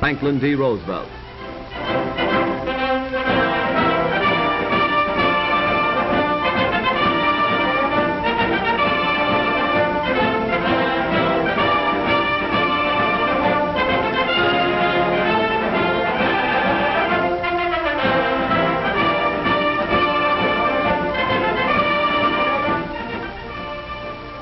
Franklin D. Roosevelt.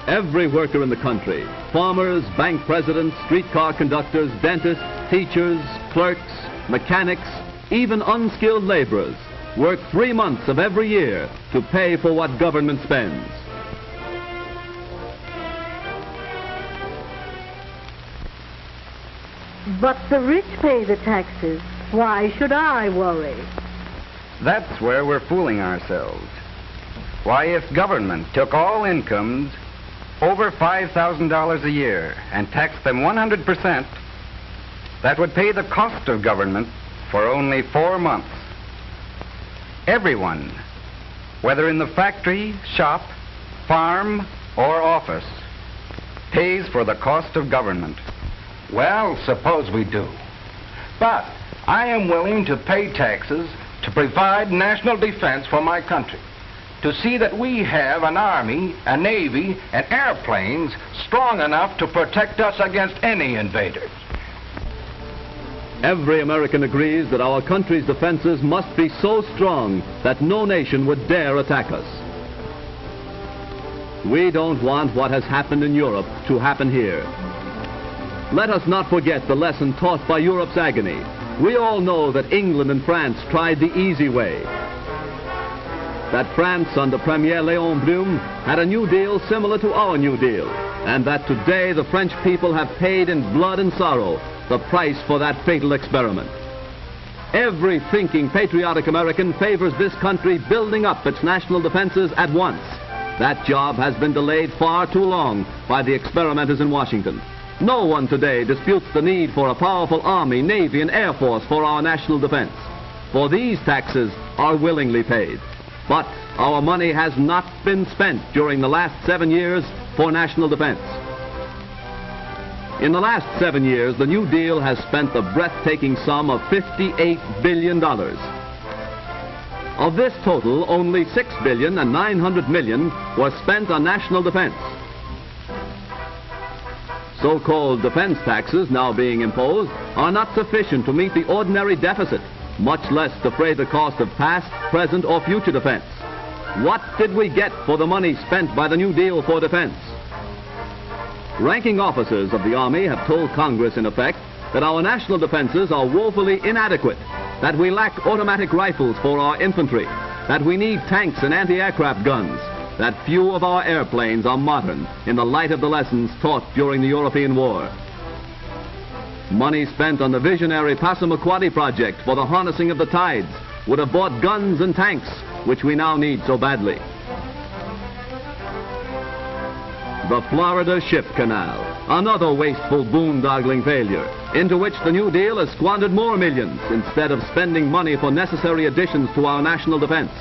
Every worker in the country, farmers, bank presidents, streetcar conductors, dentists, teachers, clerks, mechanics, even unskilled laborers, work 3 months of every year to pay for what government spends. But the rich pay the taxes. Why should I worry? That's where we're fooling ourselves. Why, if government took all incomes over $5,000 a year and taxed them 100%, that would pay the cost of government for only 4 months. Everyone, whether in the factory, shop, farm, or office, pays for the cost of government. Well, suppose we do. But I am willing to pay taxes to provide national defense for my country, to see that we have an army, a navy, and airplanes strong enough to protect us against any invaders. Every American agrees that our country's defenses must be so strong that no nation would dare attack us. We don't want what has happened in Europe to happen here. Let us not forget the lesson taught by Europe's agony. We all know that England and France tried the easy way. That France under Premier Léon Blum had a New Deal similar to our New Deal, and that today the French people have paid in blood and sorrow the price for that fatal experiment. Every thinking, patriotic American favors this country building up its national defenses at once. That job has been delayed far too long by the experimenters in Washington. No one today disputes the need for a powerful Army, Navy, and Air Force for our national defense. For these taxes are willingly paid. But our money has not been spent during the last 7 years for national defense. In the last 7 years, the New Deal has spent the breathtaking sum of $58 billion. Of this total, only $6 billion and $900 million were spent on national defense. So-called defense taxes now being imposed are not sufficient to meet the ordinary deficit, much less defray the cost of past, present, or future defense. What did we get for the money spent by the New Deal for defense? Ranking officers of the Army have told Congress, in effect, that our national defenses are woefully inadequate, that we lack automatic rifles for our infantry, that we need tanks and anti-aircraft guns, that few of our airplanes are modern in the light of the lessons taught during the European War. Money spent on the visionary Passamaquoddy project for the harnessing of the tides would have bought guns and tanks, which we now need so badly. The Florida Ship Canal, another wasteful boondoggling failure, into which the New Deal has squandered more millions instead of spending money for necessary additions to our national defense.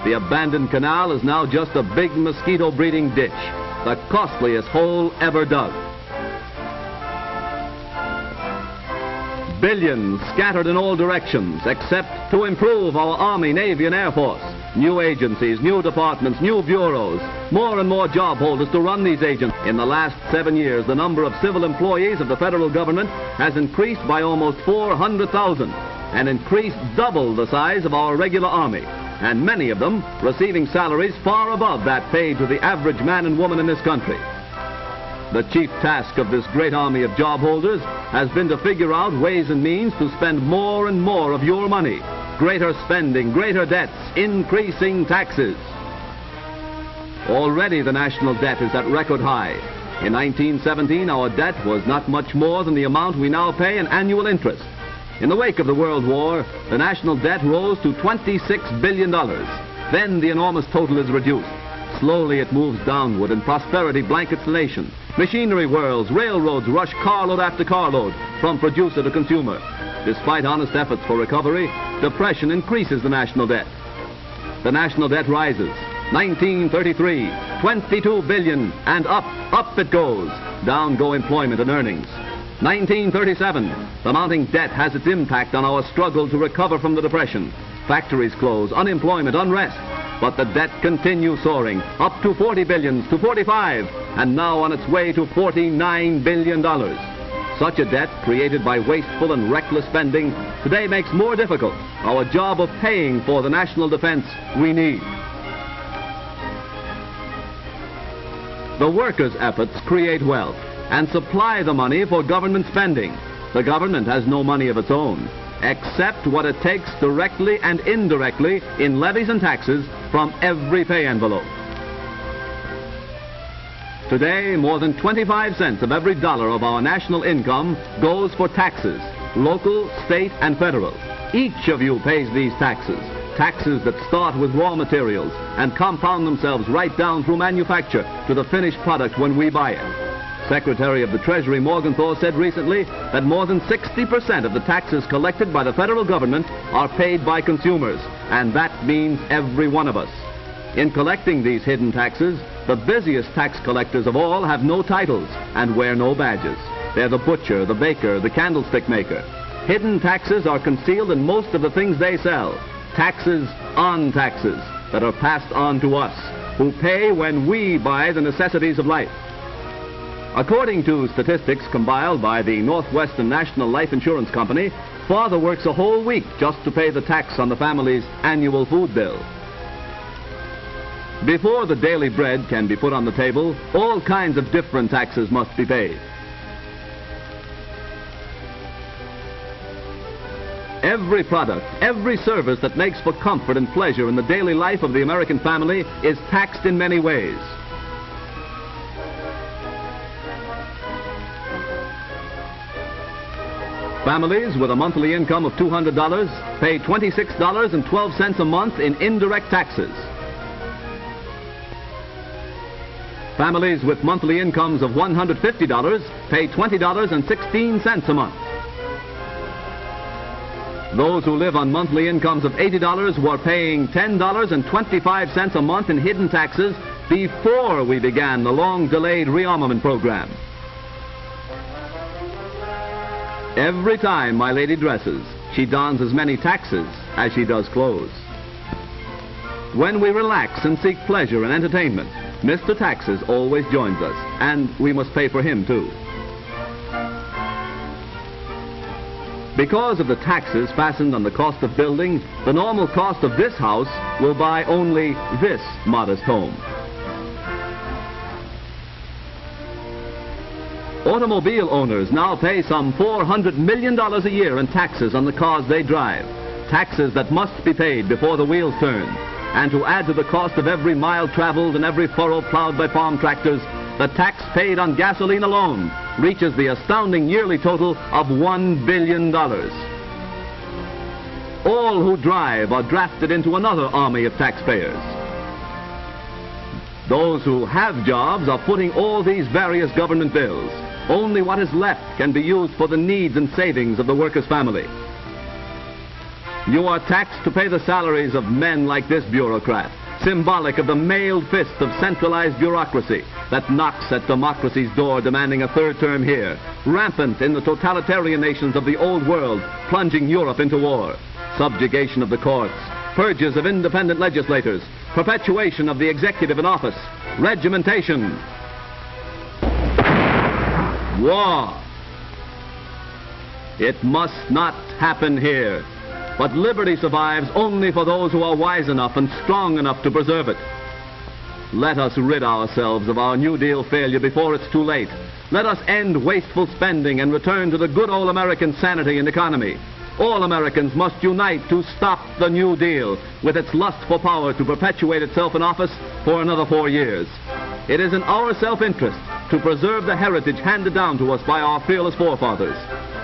The abandoned canal is now just a big mosquito breeding ditch, the costliest hole ever dug. Billions scattered in all directions except to improve our Army, Navy, and Air Force. New agencies, new departments, new bureaus, more and more job holders to run these agents. In the last 7 years, the number of civil employees of the federal government has increased by almost 400,000 and increased double the size of our regular Army, and many of them receiving salaries far above that paid to the average man and woman in this country. The chief task of this great army of job holders has been to figure out ways and means to spend more and more of your money. Greater spending, greater debts, increasing taxes. Already the national debt is at record high. In 1917, our debt was not much more than the amount we now pay in annual interest. In the wake of the World War, the national debt rose to $26 billion. Then the enormous total is reduced. Slowly it moves downward and prosperity blankets the nation. Machinery whirls, railroads rush carload after carload from producer to consumer. Despite honest efforts for recovery, depression increases the national debt. The national debt rises. 1933, 22 billion, and up it goes. Down go employment and earnings. 1937, the mounting debt has its impact on our struggle to recover from the Depression. Factories close, unemployment, unrest. But the debt continues soaring, up to $40 billion, to $45, and now on its way to $49 billion. Such a debt, created by wasteful and reckless spending, today makes more difficult our job of paying for the national defense we need. The workers' efforts create wealth and supply the money for government spending. The government has no money of its own, except what it takes directly and indirectly in levies and taxes from every pay envelope. Today, more than 25 cents of every dollar of our national income goes for taxes, local, state, and federal. Each of you pays these taxes, taxes that start with raw materials and compound themselves right down through manufacture to the finished product when we buy it. Secretary of the Treasury Morgenthau said recently that more than 60% of the taxes collected by the federal government are paid by consumers, and that means every one of us. In collecting these hidden taxes, the busiest tax collectors of all have no titles and wear no badges. They're the butcher, the baker, the candlestick maker. Hidden taxes are concealed in most of the things they sell. Taxes on taxes that are passed on to us, who pay when we buy the necessities of life. According to statistics compiled by the Northwestern National Life Insurance Company, father works a whole week just to pay the tax on the family's annual food bill. Before the daily bread can be put on the table, all kinds of different taxes must be paid. Every product, every service that makes for comfort and pleasure in the daily life of the American family is taxed in many ways. Families with a monthly income of $200 pay $26.12 a month in indirect taxes. Families with monthly incomes of $150 pay $20.16 a month. Those who live on monthly incomes of $80 were paying $10.25 a month in hidden taxes before we began the long-delayed rearmament program. Every time my lady dresses, she dons as many taxes as she does clothes. When we relax and seek pleasure and entertainment, Mr. Taxes always joins us, and we must pay for him too. Because of the taxes fastened on the cost of building, the normal cost of this house will buy only this modest home. Automobile owners now pay some $400 million a year in taxes on the cars they drive, taxes that must be paid before the wheels turn. And to add to the cost of every mile traveled and every furrow plowed by farm tractors, the tax paid on gasoline alone reaches the astounding yearly total of $1 billion. All who drive are drafted into another army of taxpayers. Those who have jobs are footing all these various government bills. Only what is left can be used for the needs and savings of the worker's family. You are taxed to pay the salaries of men like this bureaucrat, symbolic of the mailed fist of centralized bureaucracy that knocks at democracy's door demanding a third term here, rampant in the totalitarian nations of the old world, plunging Europe into war, subjugation of the courts, purges of independent legislators, perpetuation of the executive in office, regimentation, war. It must not happen here. But liberty survives only for those who are wise enough and strong enough to preserve it. Let us rid ourselves of our New Deal failure before it's too late. Let us end wasteful spending and return to the good old American sanity and economy. All Americans must unite to stop the New Deal with its lust for power to perpetuate itself in office for another 4 years. It is in our self-interest to preserve the heritage handed down to us by our fearless forefathers.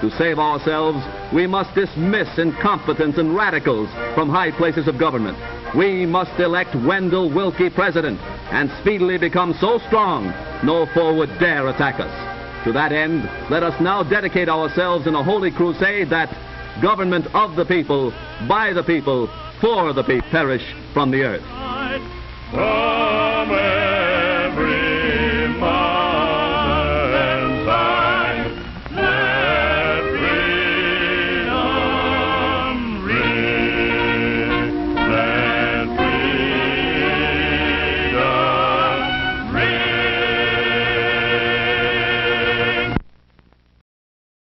To save ourselves, we must dismiss incompetents and radicals from high places of government. We must elect Wendell Willkie president and speedily become so strong no foe would dare attack us. To that end, let us now dedicate ourselves in a holy crusade that government of the people, by the people, for the people, perish from the earth.